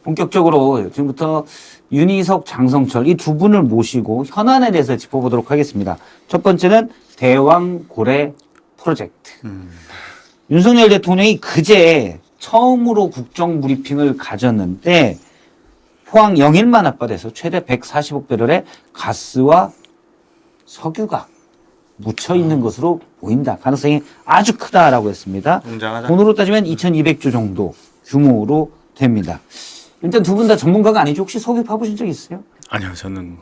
본격적으로 지금부터 윤희석, 장성철 이 두 분을 모시고 현안에 대해서 짚어보도록 하겠습니다. 첫 번째는 대왕고래 프로젝트. 윤석열 대통령이 그제 처음으로 국정 브리핑을 가졌는데 포항 영일만 앞바다에서 최대 140억 배럴의 가스와 석유가 묻혀 있는 것으로 보인다. 가능성이 아주 크다라고 했습니다. 웅장하다. 돈으로 따지면 2,200조 정도 규모로 됩니다. 일단 두 분 다 전문가가 아니죠. 혹시 석유 파보신 적 있어요? 아니요, 저는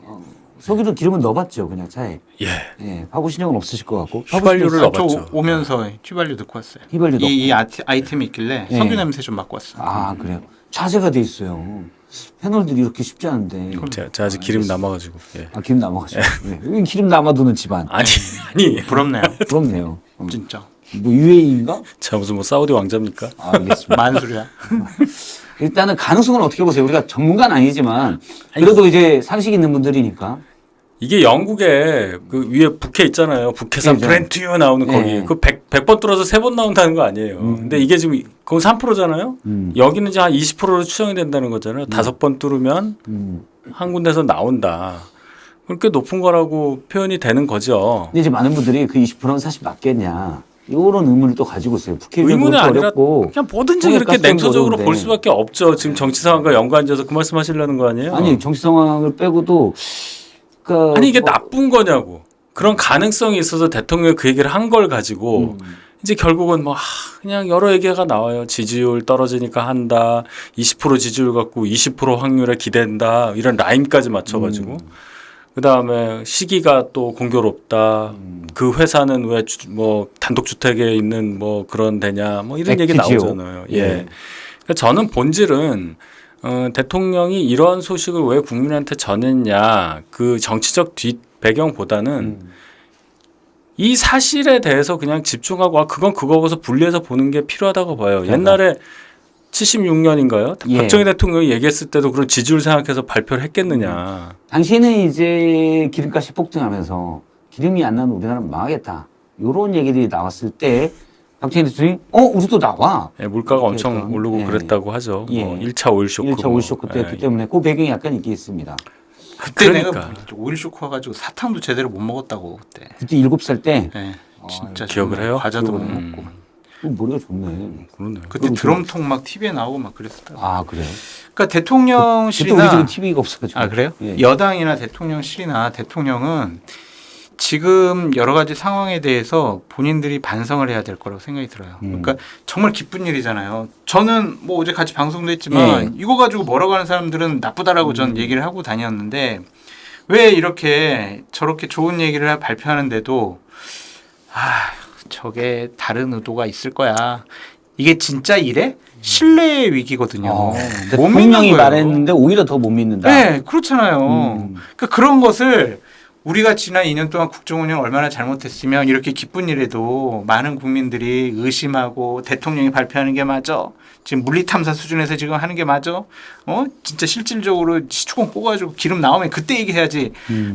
석유도 기름은 넣어봤죠, 그냥 차에. 예 예, 파보신 적은 없으실 것 같고. 휘발유를 저 넣어봤죠. 오면서 휘발유 넣고 왔어요. 휘발유 넣고. 이 아이템이 있길래 네. 석유 냄새 좀 맡고 왔어요. 아, 그래요. 자재가 돼 있어요. 패널들이 이렇게 쉽지 않은데. 제가 아직 기름 남아가지고. 예. 아, 기름 남아가지고. 네. 여기 기름 남아두는 집안. 아니 부럽네요. 부럽네요. 진짜. 뭐 UAE인가? 제가 무슨 뭐 사우디 왕자입니까? 아, 알겠습니다. 만수리야. 일단은 가능성은 어떻게 보세요? 우리가 전문가는 아니지만 그래도 이제 상식 있는 분들이니까. 이게 영국에 그 위에 북해 있잖아요. 북해산 그죠. 브렌트유 나오는 네. 거기 그 100번 뚫어서 3번 나온다는 거 아니에요. 근데 이게 지금 그건 3%잖아요. 여기는 이제 한 20%로 추정이 된다는 거잖아요. 5번 뚫으면 한 군데서 나온다. 그렇게 높은 거라고 표현이 되는 거죠. 근데 이제 많은 분들이 그 20%는 사실 맞겠냐. 이런 의문을 또 가지고 있어요. 북해 의문이 아니라 어렵고. 그냥 뭐든지 통일 이렇게 가스도 냉소적으로 어려운데. 볼 수밖에 없죠. 지금 정치 상황과 연관지어서 그 말씀 하시려는 거 아니에요? 아니 정치 상황을 빼고도 그러니까 아니 이게 뭐 나쁜 거냐고. 그런 가능성이 있어서 대통령이 그 얘기를 한 걸 가지고 이제 결국은 뭐 그냥 여러 얘기가 나와요. 지지율 떨어지니까 한다. 20% 지지율 갖고 20% 확률에 기댄다. 이런 라인까지 맞춰가지고 그다음에 시기가 또 공교롭다. 그 회사는 왜 뭐 단독주택에 있는 뭐 그런 데냐. 뭐 이런 얘기 액트지요. 나오잖아요. 예. 예. 그러니까 저는 본질은 대통령이 이런 소식을 왜 국민한테 전했냐. 그 정치적 뒷 배경보다는 이 사실에 대해서 그냥 집중하고 그건 그거고서 분리해서 보는 게 필요하다고 봐요. 옛날에 76년인가요? 예. 박정희 대통령이 얘기했을 때도 그런 지지율 생각해서 발표를 했겠느냐. 당시에는 이제 기름값이 폭등하면서 기름이 안 나면 우리나라는 망하겠다. 이런 얘기들이 나왔을 때 박정희 대통령이 우리도 나와. 예, 물가가 엄청 그랬던, 오르고 예. 그랬다고 하죠. 예. 뭐 1차 오일 쇼크. 1차 오일 쇼크 때였기 때문에 그 배경이 약간 있긴 있습니다. 그때 그러니까. 내가 오일 쇼크 와가지고 사탕도 제대로 못 먹었다고 그때. 그때 7살 때 네. 진짜 기억을 정말 해요? 과자도 못 먹고. 머리가 좋네. 그러네요. 그때 드럼통 막 TV에 나오고 막 그랬었다고. 아, 그래요? 그러니까 그때 우리 대통령실이나 집에 TV가 없어가지고. 아 그래요? 예. 여당이나 대통령실이나 대통령은 지금 여러 가지 상황에 대해서 본인들이 반성을 해야 될 거라고 생각이 들어요. 그러니까 정말 기쁜 일이잖아요. 저는 뭐 어제 같이 방송도 했지만 이거 가지고 뭐라고 하는 사람들은 나쁘다라고 전 얘기를 하고 다녔는데 왜 이렇게 저렇게 좋은 얘기를 발표하는데도 저게 다른 의도가 있을 거야. 이게 진짜 이래? 신뢰의 위기거든요. 못 믿는 대통령이 거예요. 말했는데 오히려 더 못 믿는다. 네, 그렇잖아요. 그러니까 그런 것을 우리가 지난 2년 동안 국정 운영 얼마나 잘못했으면 이렇게 기쁜 일에도 많은 국민들이 의심하고 대통령이 발표하는 게 맞아? 지금 물리탐사 수준에서 지금 하는 게 맞아? 진짜 실질적으로 시추공 뽑아가지고 기름 나오면 그때 얘기해야지.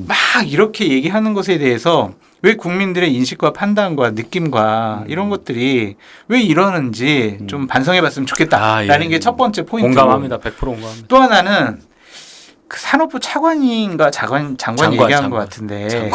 막 이렇게 얘기하는 것에 대해서 왜 국민들의 인식과 판단과 느낌과 이런 것들이 왜 이러는지 좀 반성해봤으면 좋겠다라는 예. 게 첫 번째 포인트. 공감합니다. 100% 공감합니다. 또 하나는 그 산업부 차관인가 장관 얘기한 것 같은데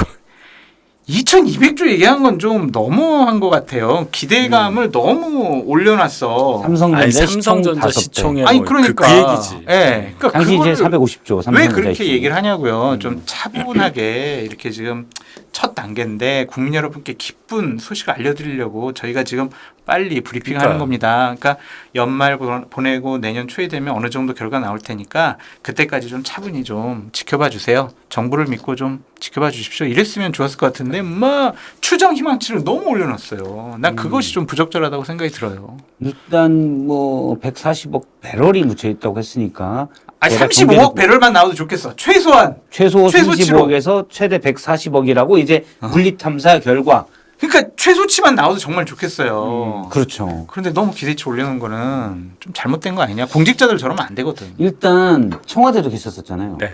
2,200조 얘기한 건 좀 너무한 것 같아요. 기대감을 너무 올려놨어. 삼성전자 삼성전자 시총 시총에 아니 뭐 그러니까 그 얘기지. 예, 그러니까 당시 이제 그거를 450조. 왜 삼성전자 그렇게 시총. 얘기를 하냐고요. 좀 차분하게 이렇게 지금 첫 단계인데 국민 여러분께 기쁜 소식을 알려드리려고 저희가 지금 빨리 브리핑하는 그러니까요. 겁니다. 그러니까 연말 보내고 내년 초에 되면 어느 정도 결과 나올 테니까 그때까지 좀 차분히 좀 지켜봐 주세요. 정부를 믿고 좀 지켜봐 주십시오. 이랬으면 좋았을 것 같은데 막 추정 희망치를 너무 올려놨어요. 난 그것이 좀 부적절하다고 생각이 들어요. 일단 뭐 140억 배럴이 묻혀 있다고 했으니까 아니 제가 35억 배럴만 나와도 좋겠어. 최소한. 최소 최소치로. 35억에서 최대 140억이라고 이제 물리탐사 결과. 그러니까 최소치만 나와도 정말 좋겠어요. 그렇죠. 그런데 너무 기대치 올리는 거는 좀 잘못된 거 아니냐. 공직자들 저러면 안 되거든. 일단 청와대도 계셨었잖아요. 네.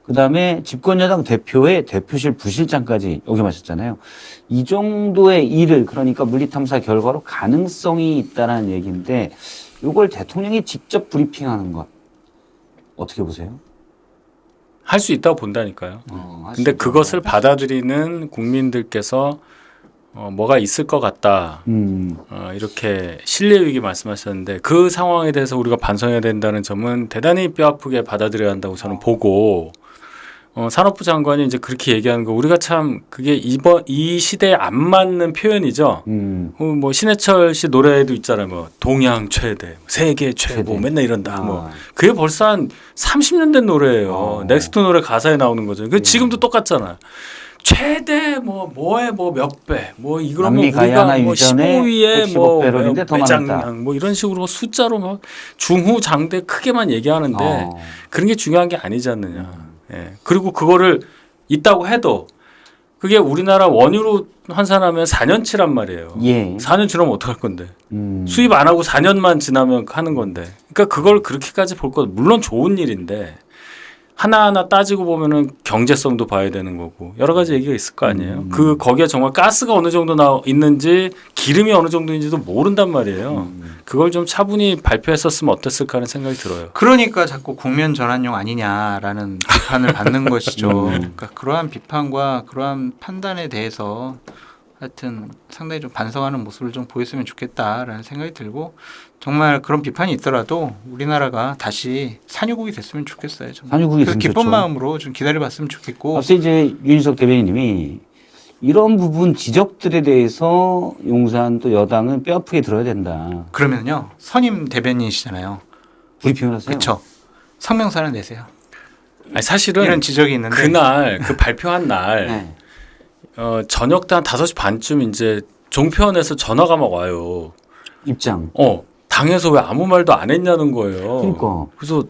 그다음에 집권여당 대표의 대표실 부실장까지 역임하셨잖아요. 이 정도의 일을 그러니까 물리탐사 결과로 가능성이 있다는 얘기인데 이걸 대통령이 직접 브리핑하는 것. 어떻게 보세요? 할 수 있다고 본다니까요. 할수 근데 있다. 그것을 받아들이는 국민들께서 뭐가 있을 것 같다. 이렇게 신뢰위기 말씀하셨는데 그 상황에 대해서 우리가 반성해야 된다는 점은 대단히 뼈아프게 받아들여야 한다고 저는 보고 산업부 장관이 이제 그렇게 얘기하는 거 우리가 참 그게 이 시대에 안 맞는 표현이죠. 뭐 신해철 씨 노래도 있잖아요. 뭐 동양 최대, 세계 최고 최대. 맨날 이런다. 뭐 그게 벌써 한 30년 된 노래예요. 넥스트 노래 가사에 나오는 거죠. 그 지금도 똑같잖아요. 최대 뭐에 뭐 몇 배, 뭐 이거는 뭐 남미 가야나 우리가 뭐 유전에 15위에 뭐 115배럴인데 더 많았다. 매장량 뭐 이런 식으로 숫자로 막 중후 장대 크게만 얘기하는데 그런 게 중요한 게 아니지 않느냐. 예. 그리고 그거를 있다고 해도 그게 우리나라 원유로 환산하면 4년치란 말이에요. 예. 4년 지나면 어떡할 건데. 수입 안 하고 4년만 지나면 하는 건데. 그러니까 그걸 그렇게까지 볼 것, 물론 좋은 일인데 하나하나 따지고 보면은 경제성도 봐야 되는 거고 여러 가지 얘기가 있을 거 아니에요. 거기에 정말 가스가 어느 정도 있는지 기름이 어느 정도인지도 모른단 말이에요. 그걸 좀 차분히 발표했었으면 어땠을까 하는 생각이 들어요. 그러니까 자꾸 국면 전환용 아니냐라는 비판을 받는 것이죠. 그러니까 그러한 비판과 그러한 판단에 대해서 하여튼 상당히 좀 반성하는 모습을 좀 보였으면 좋겠다라는 생각이 들고 정말 그런 비판이 있더라도 우리나라가 다시 산유국이 됐으면 좋겠어요. 정말. 산유국이 그래서 됐으면 기쁜 좋죠. 마음으로 좀 기다려봤으면 좋겠고 앞서 이제 윤희석 대변인님이 이런 부분 지적들에 대해서 용산 또 여당은 뼈아프게 들어야 된다. 그러면요 선임 대변인이시잖아요. 브리핑을 하세요. 그렇죠. 성명서는 내세요. 아니 사실은 이런 지적이 있는데 그날 그 발표한 날 네. 저녁 때 한 5시 반쯤 이제 종편에서 전화가 막 와요. 입장. 당에서 왜 아무 말도 안 했냐는 거예요. 그러니까. 그래서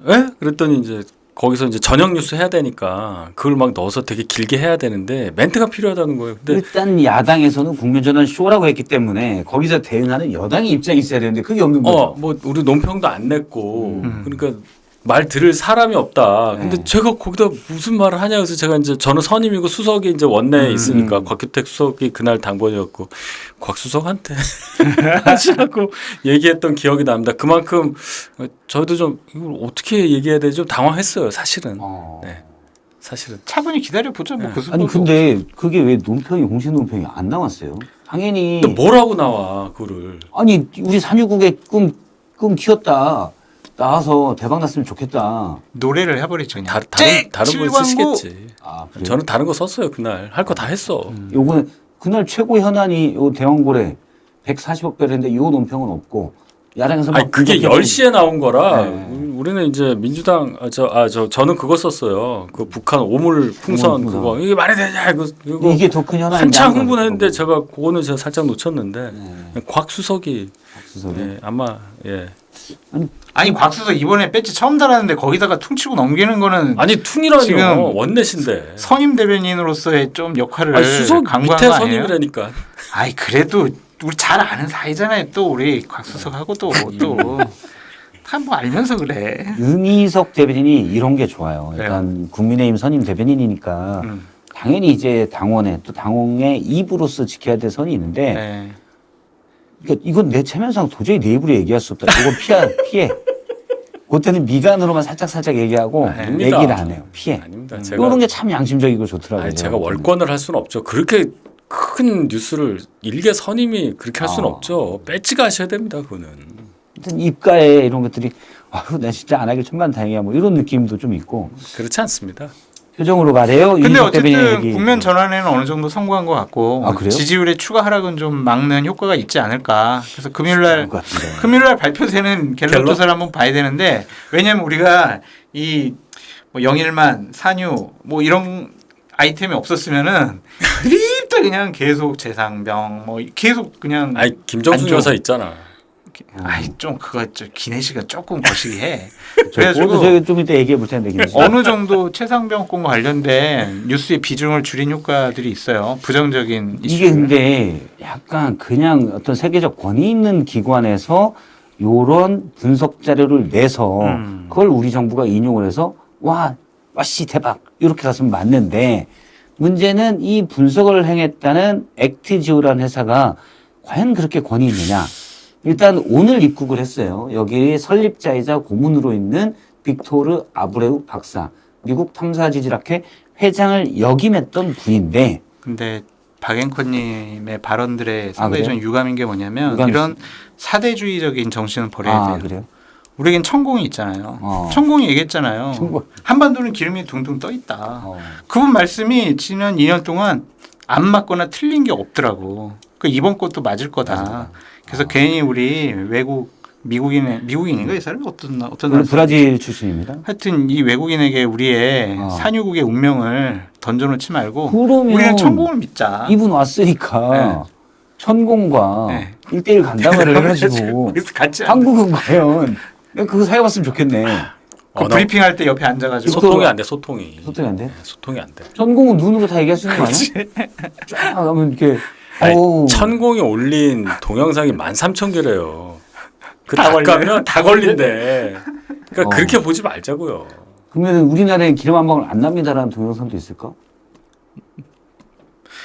에? 그랬더니 이제 거기서 이제 저녁 뉴스 해야 되니까 그걸 막 넣어서 되게 길게 해야 되는데 멘트가 필요하다는 거예요. 근데 일단 야당에서는 국면전환 쇼라고 했기 때문에 거기서 대응하는 여당의 입장이 있어야 되는데 그게 없는 거죠. 뭐 우리 논평도 안 냈고 그러니까 말 들을 사람이 없다. 근데 네. 제가 거기다 무슨 말을 하냐 그래서 제가 이제 저는 선임이고 수석이 이제 원내에 있으니까 곽규택 수석이 그날 당번이었고 곽 수석한테 하시라고 얘기했던 기억이 납니다. 그만큼 저희도 좀 이걸 어떻게 얘기해야 되지 좀 당황했어요. 사실은. 네. 사실은. 차분히 기다려보죠. 뭐 그 아니 근데 그게 왜 논평이 공식 논평이 안 나왔어요? 당연히 근데 뭐라고 나와 그거를. 아니 우리 산유국의 꿈 키웠다. 나와서 대박 났으면 좋겠다. 노래를 해버리죠. 그냥. 다른 분 쓰시겠지. 아, 그래요? 저는 다른 거 썼어요 그날. 할 거 다 했어. 요거는 그날 최고 현안이 요 대왕고래 140억 배럴인데 요 논평은 없고 야당에서 막 아니 그게 분석해버리고. 10시에 나온 거라 네. 우리는 이제 민주당 저는 그거 썼어요. 그 북한 오물 풍선 오물 풍선. 그거 이게 말이 되냐 이거 이게 더 큰 현안이 한참 흥분했는데 제가 그거는 제가 살짝 놓쳤는데 네. 곽 수석이 박수석이. 아마 아니 곽수석 이번에 배지 처음 달았는데 거기다가 퉁치고 넘기는 거는 아니 퉁이라뇨 지금 원내신데 선임 대변인으로서의 좀 역할을 아니 수석 강구한 밑에 거 아니에요? 선임이라니까. 아이 그래도 우리 잘 아는 사이잖아요. 또 우리 곽수석하고도 또 다 뭐 알면서 그래. 윤희석 대변인이 이런 게 좋아요. 그래요? 일단 국민의힘 선임 대변인이니까 당연히 이제 당원의 또 당원의 입으로서 지켜야 될 선이 있는데 네. 그러니까 이건 내 체면상 도저히 내 입으로 얘기할 수 없다. 이건 피해. 그때는 미간으로만 살짝 얘기하고 아닙니다. 얘기를 안 해요. 피해. 아닙니다. 제가 이런 게 참 양심적이고 좋더라고요. 아니, 제가 월권을 할 수는 없죠. 그렇게 큰 뉴스를 일개 선임이 그렇게 할 수는 없죠. 배지가 하셔야 됩니다. 그거는. 하여튼 입가에 이런 것들이 아유 나 진짜 안 하길 천만다행이야 뭐 이런 느낌도 좀 있고 그렇지 않습니다. 표정으로 말해요. 근데 윤희석 대변인 어쨌든 얘기. 국면 전환에는 어느 정도 성공한 것 같고 아, 그래요? 지지율의 추가 하락은 좀 막는 효과가 있지 않을까. 그래서 그럴 것 같은데. 금요일날 발표되는 갤럽 갤럽? 조사를 한번 봐야 되는데 왜냐하면 우리가 이 뭐 영일만 산유 뭐 이런 아이템이 없었으면은 그립다 그냥 계속 재상병 뭐 계속 그냥 아니 김정숙 안 좋은- 여사 있잖아. 아이 좀 그거 좀 기내식은 조금 거시기 해. 그것도 그래가지고 저희 좀 이따 얘기해 볼 텐데. 김씨. 어느 정도 최상병권과 관련된 뉴스의 비중을 줄인 효과들이 있어요. 부정적인 이슈. 이게 근데 약간 그냥 어떤 세계적 권위 있는 기관에서 요런 분석 자료를 내서 그걸 우리 정부가 인용을 해서 와씨 대박 이렇게 갔으면 맞는데 문제는 이 분석을 행했다는 액티지오라는 회사가 과연 그렇게 권위 있느냐. 일단 오늘 입국을 했어요. 여기 설립자이자 고문으로 있는 빅토르 아브레우 박사, 미국 탐사지질학회 회장을 역임했던 분인데 근데 박앵커님의 발언들에 상당히 그래요? 좀 유감인 게 뭐냐면 유감이 이런 사대주의적인 정신은 버려야 돼요. 그래요? 우리에겐 천공이 있잖아요. 어. 천공이 얘기했잖아요. 천공. 한반도는 기름이 둥둥 떠 있다. 어. 그분 말씀이 지난 2년 동안 안 맞거나 틀린 게 없더라고. 그 이번 것도 맞을 거다. 맞아. 그래서 괜히 우리 외국 미국인인가 이 사람이 어떤 저는 나라 브라질 출신입니다. 하여튼 이 외국인에게 우리의 산유국의 운명을 던져놓지 말고 그러면 우리는 천공을 믿자. 이분 왔으니까 천공과 네. 1대1 간담회를 해가지고 그래서 같이 한국은 과연 그거 사용했으면 좋겠네. 그 브리핑할 때 옆에 앉아가지고 소통이 안 돼, 소통이. 소통이 안 돼? 네, 소통이 안 돼. 천공은 눈으로 다 얘기할 수 있는 거 아니야? 쫙 하면 이렇게 아니, 어우. 천공이 올린 동영상이 13,000개래요. 그 다 다 걸려요? 가면 다 걸린대. 그러니까 어. 그렇게 보지 말자고요. 그러면 우리나라에 기름 한 방울 안 납니다라는 동영상도 있을까?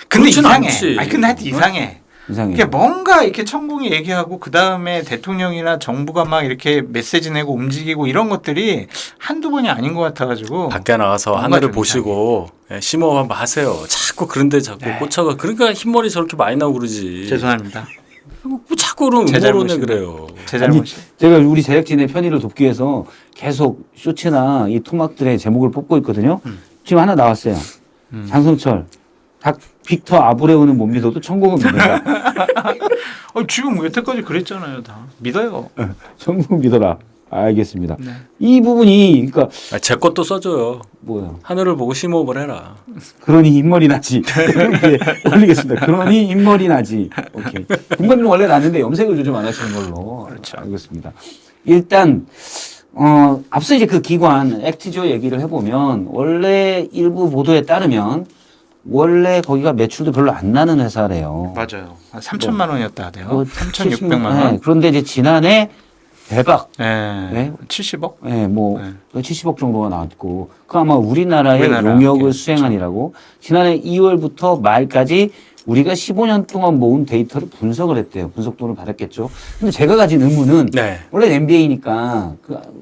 근데 그렇진 이상해. 않지. 아니 근데 하여튼 이상해. 이상해. 이게 뭔가 이렇게 천공이 얘기하고 그 다음에 대통령이나 정부가 막 이렇게 메시지 내고 움직이고 이런 것들이 한두 번이 아닌 것 같아가지고 밖에 나가서 뭔가 하늘을 좀 보시고 심호흡 한번 하세요. 자꾸 그런데 자꾸 네. 꽂혀가. 그러니까 흰머리 저렇게 많이 나오고 그러지. 죄송합니다. 뭐 자꾸 그런 제 음모론에 잘못입니다. 그래요. 제 아니, 잘못이. 제가 우리 제작진의 편의를 돕기 위해서 계속 쇼츠나 이 토막들의 제목을 뽑고 있거든요. 지금 하나 나왔어요. 장성철, 빅터 아브레우는 못 믿어도 천공은 믿는다. 지금 여태까지 그랬잖아요. 다 믿어요. 천공 믿어라. 알겠습니다. 네. 이 부분이 그러니까 제 것도 써줘요. 뭐요? 하늘을 보고 심호흡을 해라. 그러니 흰머리 나지. 이렇게 올리겠습니다. 그러니 흰머리 나지. 오케이. 흰머리는 원래 나는데 염색을 요즘 안 하시는 걸로. 그렇죠. 알겠습니다. 일단 앞서 이제 그 기관 액티조 얘기를 해보면 원래 일부 보도에 따르면 원래 거기가 매출도 별로 안 나는 회사래요. 맞아요. 3천만 원이었다 하대요. 뭐 3,600만 원. 네, 그런데 이제 지난해 대박. 네. 네. 70억? 네, 뭐 네. 70억 정도가 나왔고 그 아마 우리나라의 우리나라, 용역을 예, 수행한이라고 지난해 2월부터 말까지 우리가 15년 동안 모은 데이터를 분석을 했대요. 분석도를 받았겠죠. 근데 제가 가진 의문은 네. 원래 MBA니까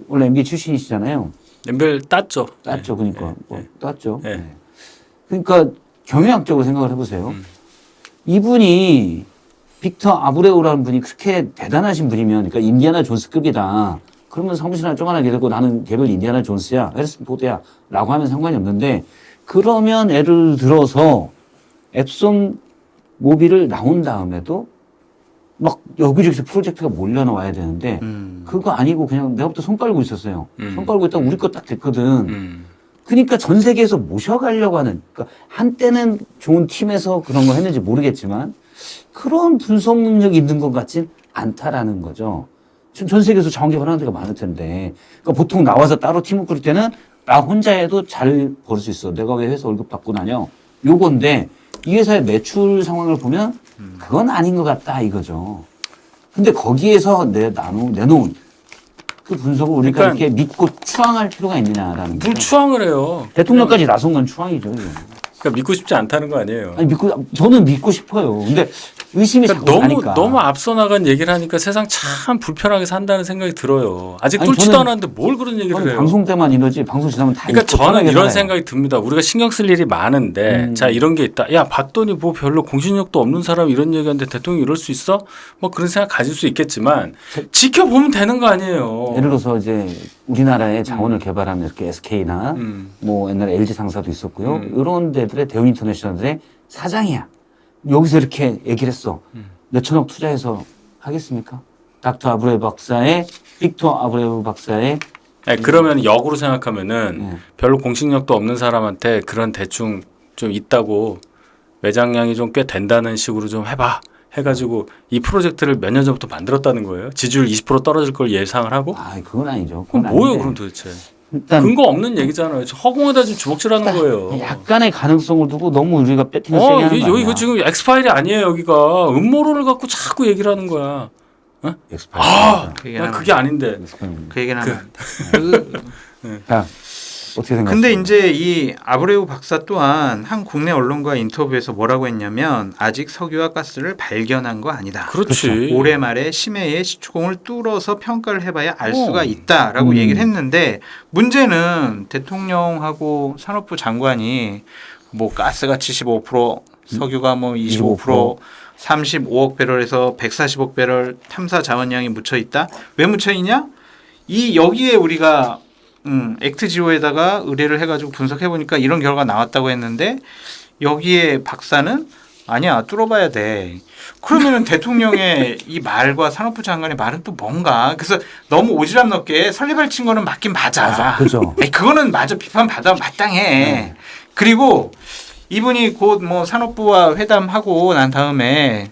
원래 MBA 출신이시잖아요. 연별 땄죠. 땄죠, 그러니까 네. 땄죠. 네. 네. 그러니까 경영학적으로 생각을 해보세요. 이분이 빅터 아브레우라는 분이 그렇게 대단하신 분이면, 그러니까 인디아나 존스급이다. 그러면 사무실 하나 쪼가나게 되고 나는 개별 인디아나 존스야, 해리슨 포드야 라고 하면 상관이 없는데, 그러면 예를 들어서 앱손 모빌을 나온 다음에도 막 여기저기서 프로젝트가 몰려 나와야 되는데, 그거 아니고 그냥 내가부터 손 깔고 있었어요. 손 깔고 있다가 우리 거 딱 됐거든. 그러니까 전 세계에서 모셔가려고 하는, 그러니까 한때는 좋은 팀에서 그런 거 했는지 모르겠지만 그런 분석 능력이 있는 것 같진 않다라는 거죠. 전 세계에서 자원개발 하는 데가 많을 텐데. 그러니까 보통 나와서 따로 팀을 꾸릴 때는 나 혼자 해도 잘 벌 수 있어. 내가 왜 회사 월급 받고 나냐. 요건데 이 회사의 매출 상황을 보면 그건 아닌 것 같다 이거죠. 근데 거기에서 내놓은 그 분석을 우리가 그러니까 이렇게 믿고 추앙할 필요가 있느냐라는 뭘 거죠. 추앙을 해요. 대통령까지 나선 건 추앙이죠. 이거. 그러니까 믿고 싶지 않다는 거 아니에요. 아니 저는 믿고 싶어요. 근데 의심이 그러니까 자꾸 가니까. 너무 앞서 나간 얘기를 하니까 세상 참 불편하게 산다는 생각이 들어요. 아직 아니, 뚫지도 저는- 않았는데 뭘 그런 얘기를 저는 해요. 방송 때만 이러지 방송 지나면 다 그러니까 잊고 저는 편하게 이런 살아요. 생각이 듭니다. 우리가 신경 쓸 일이 많은데 자 이런 게 있다. 야 봤더니 뭐 별로 공신력도 없는 사람이 이런 얘기하는데 대통령이 이럴 수 있어? 뭐 그런 생각 가질 수 있겠지만 지켜보면 되는 거 아니에요. 예를 들어서 이제 우리나라에 자원을 개발하는 이렇게 SK나 뭐 옛날에 LG 상사도 있었고요. 이런 데들의 대우 인터내셔널들의 사장이야. 여기서 이렇게 얘기를 했어. 몇천억 투자해서 하겠습니까? 닥터 아브레우 박사의 빅터 아브레우 박사의 아니, 그러면 역으로 생각하면은 네. 별로 공신력도 없는 사람한테 그런 대충 좀 있다고 매장량이 좀 꽤 된다는 식으로 좀 해봐 해가지고 이 프로젝트를 몇 년 전부터 만들었다는 거예요. 지지율 20% 떨어질 걸 예상을 하고 그건 아니죠. 그럼 그건 뭐예요 아닌데. 그럼 도대체 일단 근거 없는 얘기잖아요. 허공에다 지금 주먹질하는 거예요. 약간의 가능성을 두고 너무 우리가 배팅을 세게 하는 거 아니야? 이거 지금 엑스파일이 아니에요 여기가 음모론을 갖고 자꾸 얘기를 하는 거야. 엑스파일. 그 얘기는 난 그게 아닌데. 그 얘기는 하면 안 돼. 자, 어떻게 생각하세요? 근데 이제 이 아브레우 박사 또한 한 국내 언론과 인터뷰에서 뭐라고 했냐면 아직 석유와 가스를 발견한 거 아니다. 그렇지. 올해 말에 심해의 시추공을 뚫어서 평가를 해봐야 알 수가 어. 있다라고 얘기를 했는데 문제는 대통령하고 산업부 장관이 뭐 가스가 75%, 석유가 뭐 25%, 35억 배럴에서 140억 배럴 탐사 자원량이 묻혀 있다. 왜 묻혀 있냐? 이 여기에 우리가 액트지오에다가 의뢰를 해가지고 분석해 보니까 이런 결과가 나왔다고 했는데 여기에 박사는 아니야 뚫어봐야 돼. 그러면은 대통령의 이 말과 산업부 장관의 말은 또 뭔가 그래서 너무 오지랖 넓게 설레발 친 거는 맞긴 맞아. 그죠. 아니, 그거는 맞아 비판 받아 마땅해. 그리고 이분이 곧 뭐 산업부와 회담하고 난 다음에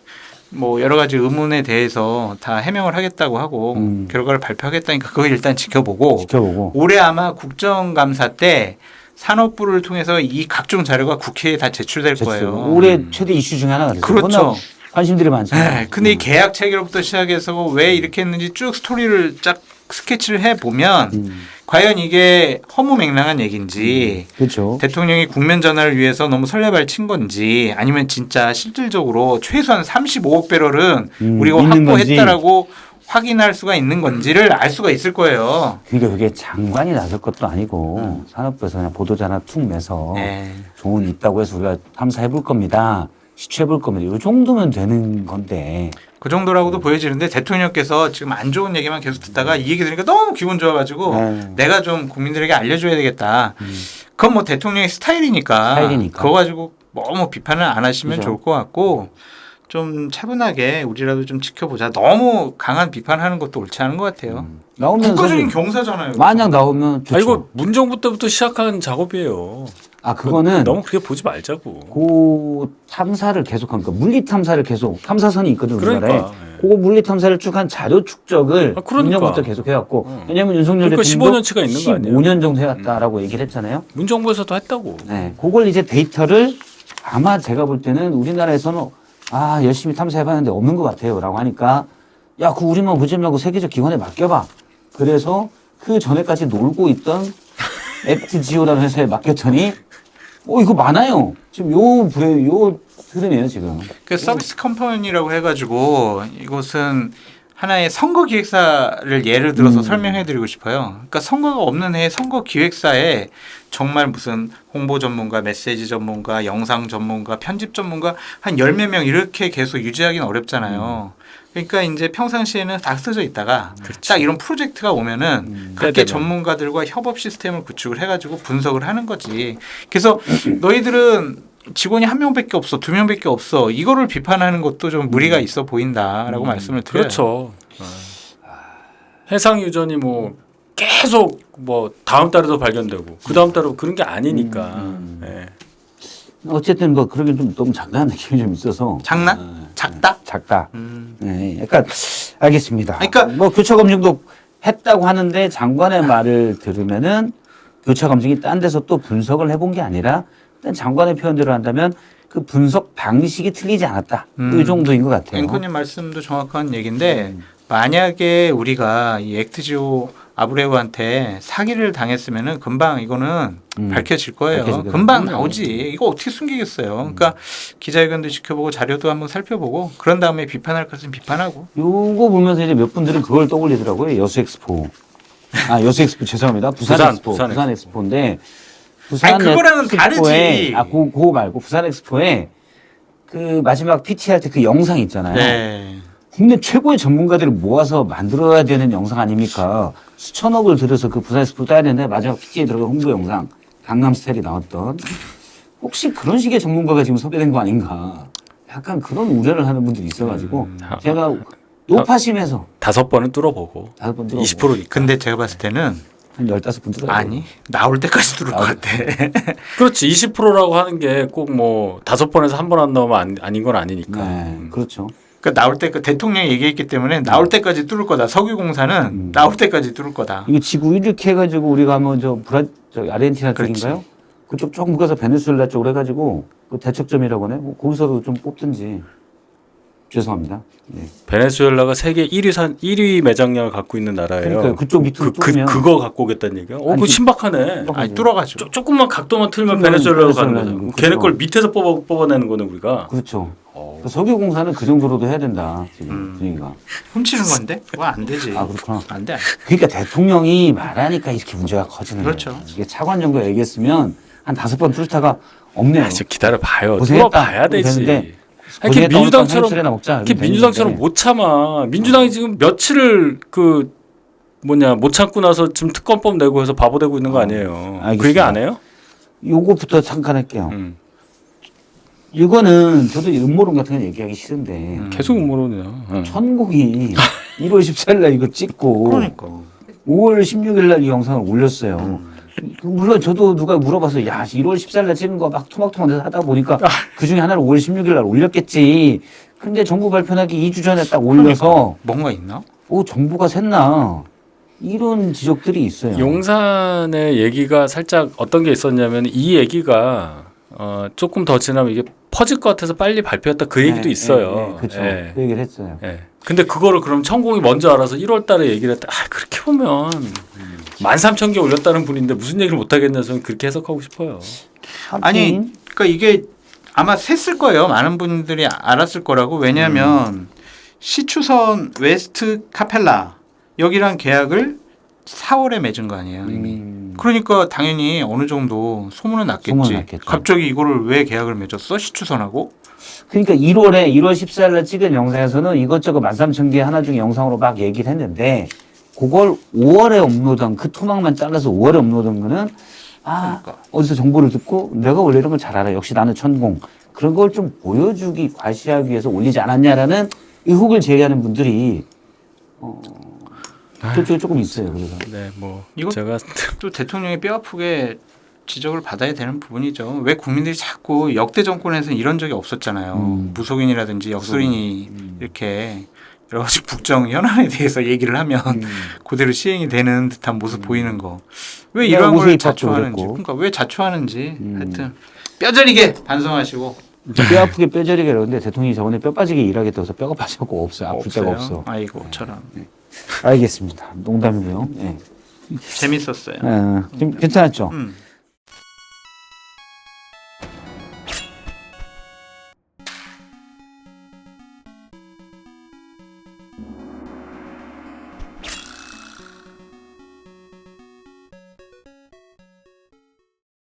뭐 여러 가지 의문에 대해서 다 해명을 하겠다고 하고 결과를 발표하겠다니까 그거 일단 지켜보고 올해 아마 국정감사 때 산업부를 통해서 이 각종 자료가 국회에 다 제출될 거예요. 올해 최대 이슈 중에 하나가 됐어요. 그렇죠. 관심들이 많잖아요. 네, 근데 이 계약 체결부터 시작해서 왜 이렇게 했는지 쭉 스토리를 쫙 스케치를 해 보면 과연 이게 허무맹랑한 얘기인지 그렇죠. 대통령이 국면 전환을 위해서 너무 설레발 친 건지 아니면 진짜 실질적으로 최소한 35억 배럴은 우리가 있는 확보했다라고 확인할 수가 있는 건지를 알 수가 있을 거예요. 그러니까 그게 장관이 나설 것도 아니고 산업부에서 그냥 보도자나 툭 내서 네. 좋은 있다고 해서 우리가 탐사해 볼 겁니다. 시추해 볼 겁니다. 이 정도면 되는 건데. 그 정도라고도 보여지는데 대통령께서 지금 안 좋은 얘기만 계속 듣다가 이 얘기 들으니까 너무 기분 좋아가지고 내가 좀 국민들에게 알려줘야 되겠다. 그건 뭐 대통령의 스타일이니까. 그거 가지고 너무 비판을 안 하시면 그죠. 좋을 것 같고 좀 차분하게 우리라도 좀 지켜보자. 너무 강한 비판하는 것도 옳지 않은 것 같아요. 나오면 국가적인 경사잖아요. 만약 나오면 좋죠. 아 이거 문정부 때부터 시작한 작업이에요. 아 그거는 너무 그렇게 보지 말자고. 그 탐사를 계속한 거 물리 탐사를 계속 탐사선이 있거든 우리나라에. 그러니까. 그거 물리 탐사를 쭉 한 자료 축적을 아, 그러니까. 작년부터 계속 해왔고 왜냐면 윤석열 그러니까 대통령도 15년치가 있는 거 아니에요? 15년 정도 해왔다라고 얘기를 했잖아요. 문정부에서도 했다고. 네, 그걸 이제 데이터를 아마 제가 볼 때는 우리나라에서는 열심히 탐사해봤는데 없는 것 같아요라고 하니까 야, 그 우리만 보지 말고 세계적 기관에 맡겨봐. 그래서 그 전에까지 놀고 있던 액트지오라는 회사에 맡겼더니 이거 많아요. 지금 요 흐름이에요 지금. 그 서비스 컴퍼니라고 해가지고 이곳은 하나의 선거 기획사를 예를 들어서 설명해드리고 싶어요. 그러니까 선거가 없는 해에 선거 기획사에 정말 무슨 홍보 전문가, 메시지 전문가, 영상 전문가, 편집 전문가 한 10몇 명 이렇게 계속 유지하기는 어렵잖아요. 그러니까 이제 평상시에는 다 쓰져 있다가 딱 이런 프로젝트가 오면은 그렇게 전문가들과 협업 시스템을 구축을 해가지고 분석을 하는 거지. 그래서 너희들은 직원이 한 명밖에 없어, 두 명밖에 없어. 이거를 비판하는 것도 좀 무리가 있어 보인다라고 말씀을 드려요. 그렇죠. 해상 유전이 뭐 계속 뭐 다음 달에도 발견되고 그 다음 달에 그런 게 아니니까. 네. 어쨌든 뭐 그러긴 좀 너무 장난한 느낌이 좀 있어서. 장난? 작다? 작다. 네, 약간 알겠습니다. 그러니까 뭐 교차 검증도 했다고 하는데 장관의 말을 들으면은 교차 검증이 딴 데서 또 분석을 해본 게 아니라 일단 장관의 표현대로 한다면 그 분석 방식이 틀리지 않았다. 이 정도인 것 같아요. 앵커님 말씀도 정확한 얘기인데 만약에 우리가 이 액트지오 아브레우한테 사기를 당했으면은 금방 이거는 밝혀질 거예요. 밝혀지거든요. 금방 나오지. 이거 어떻게 숨기겠어요. 그러니까 기자회견도 지켜보고 자료도 한번 살펴보고 그런 다음에 비판할 것은 비판하고. 요거 보면서 이제 몇 분들은 그걸 떠올리더라고요. 여수 엑스포. 여수 엑스포 죄송합니다. 부산 엑스포인데 부산 아니, 그거랑은 엑스포에, 다르지. 그거 말고 부산 엑스포에 그 마지막 PT 할 때 그 영상 있잖아요. 네. 국내 최고의 전문가들을 모아서 만들어야 되는 영상 아닙니까? 수천억을 들여서 그 부산 엑스포 따야 되는데 마지막 PT에 들어간 홍보 영상 강남 스타일이 나왔던 혹시 그런 식의 전문가가 지금 섭외된 거 아닌가? 약간 그런 우려를 하는 분들이 있어가지고 제가 높아심에서 5번은 뚫어보고 5번 20%니까. 근데 제가 봤을 때는 한 15분 들어요. 아니 나올 때까지 들을 것 같아. 그렇지 20%라고 하는 게 꼭 뭐 5번에서 한 번 안 나오면 아닌 건 아니니까. 네, 그렇죠. 그러니까 나올 때 대통령이 얘기했기 때문에 나올 때까지 뚫을 거다. 석유공사는 나올 때까지 뚫을 거다. 이거 지구 이렇게 해가지고 우리가 한번 저 아르헨티나 쪽인가요? 그쪽 조금 가서 베네수엘라 쪽으로 해가지고 그 대척점이라고 하네. 뭐 거기서도 좀 뽑든지. 죄송합니다. 네. 베네수엘라가 세계 1위 매장량을 갖고 있는 나라예요. 그러니까 그쪽 밑으로 뚫으면 그거 갖고 오겠다는 얘기야? 아니, 그거 신박하네. 아니 뚫어가지고. 조금만 각도만 틀면 틀면 베네수엘라로 가는 거죠. 베네수엘라는 걔네 거죠. 걸 밑에서 뽑아내는 거는 우리가. 그렇죠. 석유공사는 그 정도로도 해야 된다 지금 분위기가. 훔치는 건데? 그거 안 되지. 아 그렇구나. 안 돼. 그러니까 대통령이 말하니까 이렇게 문제가 커지는 그렇죠. 거예요. 이게 차관 정도 얘기했으면 한 5번 뚫다가 없네요. 좀 기다려 봐요. 고생했다. 뚫어봐야 되지. 되는데 이렇게 고생했다, 민주당처럼 오늘 먹자. 이렇게 이러면 민주당처럼 되는데. 못 참아. 민주당이 지금 며칠을 못 참고 나서 지금 특검법 내고 해서 바보 되고 있는 거 아니에요. 그 얘기 안 해요? 요거부터 잠깐 할게요. 이거는 저도 음모론 같은 거 얘기하기 싫은데 계속 음모론이야. 천공이 1월 14일 날 이거 찍고 그러니까. 5월 16일 날 이 영상을 올렸어요. 물론 저도 누가 물어봐서 야 1월 14일 날 찍은 거 막 토막토막 하다 보니까 그 중에 하나를 5월 16일 날 올렸겠지. 근데 정부 발표하기 2주 전에 딱 올려서 뭔가 있나? 정부가 샜나 이런 지적들이 있어요. 용산의 얘기가 살짝 어떤 게 있었냐면 이 얘기가 조금 더 지나면 이게 퍼질 것 같아서 빨리 발표했다 그 얘기도 있어요. 그렇죠. 예. 그 얘기를 했어요. 예. 근데 그거를 그럼 천공이 먼저 알아서 1월 달에 얘기를 했다. 그렇게 보면 13,000개 올렸다는 분인데 무슨 얘기를 못 하겠냐 저는 그렇게 해석하고 싶어요. 아니, 그러니까 이게 아마 셌을 거예요. 많은 분들이 알았을 거라고. 왜냐하면 시추선 웨스트 카펠라 여기랑 계약을 4월에 맺은 거 아니에요 이미. 그러니까 당연히 어느 정도 소문은 났겠지. 소문은 났겠죠. 갑자기 이거를 왜 계약을 맺었어? 시추선하고? 그러니까 1월 14일 날 찍은 영상에서는 이것저것 13,000개 하나 중에 영상으로 막 얘기를 했는데 그걸 5월에 업로드한 그 토막만 잘라서 5월에 업로드한 거는 그러니까. 어디서 정보를 듣고 내가 원래 이런 걸 잘 알아. 역시 나는 천공. 그런 걸 좀 보여주기 과시하기 위해서 올리지 않았냐라는 의혹을 제기하는 분들이 그쪽에 조금 있어요. 그래서 네, 뭐 이거- 제가 또 대통령이 뼈아프게 지적을 받아야 되는 부분이죠. 왜 국민들이 자꾸 역대 정권에서는 이런 적이 없었잖아요. 무속인이라든지 역술인이 이렇게 여러 가지 국정 현안에 대해서 얘기를 하면 그대로 시행이 되는 듯한 모습 보이는 거. 왜 네, 이런 걸 오세희 팝도 자초하는지. 그랬고. 그러니까 왜 자초하는지. 하여튼 뼈저리게 반성하시고. 뼈 아프게 뼈저리게 그러는데 대통령이 저번에 뼈 빠지게 일하겠다고 해서 뼈가 빠졌고 없어요. 아플 데가 없어. 아이고 저런. 알겠습니다. 농담이고요. 네. 재밌었어요. 좀 괜찮았죠?